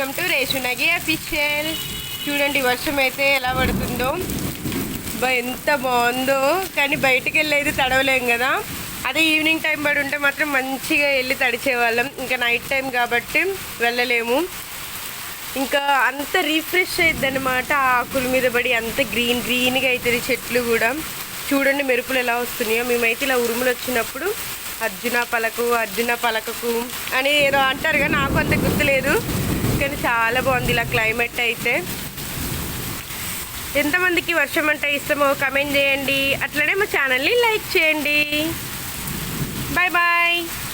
Welcome to రేషునగి official. చూడండి వర్షం అయితే ఎలా పడుతుందో, ఎంత బాగుందో. కానీ బయటికి వెళ్ళి అయితే తడవలేం కదా. అదే ఈవినింగ్ టైం పడి ఉంటే మాత్రం మంచిగా వెళ్ళి తడిచేవాళ్ళం. ఇంకా నైట్ టైం కాబట్టి వెళ్ళలేము. ఇంకా అంత రీఫ్రెష్ అవుతుంది అనమాట. ఆకుల మీద పడి అంత గ్రీన్గా అవుతుంది. చెట్లు కూడా చూడండి మెరుపులు ఎలా వస్తున్నాయో. మేమైతే ఇలా ఉరుములు వచ్చినప్పుడు అర్జున పలకకు అని ఏదో అంటారు కానీ నాకు అంత గుర్తులేదు. కానీ చాలా బాగుంది ఇలా క్లైమేట్ అయితే. ఎంతమందికి వర్షం అంటే ఇష్టమో కమెంట్ చేయండి. అట్లనే మా ఛానల్ని లైక్ చేయండి. Bye bye.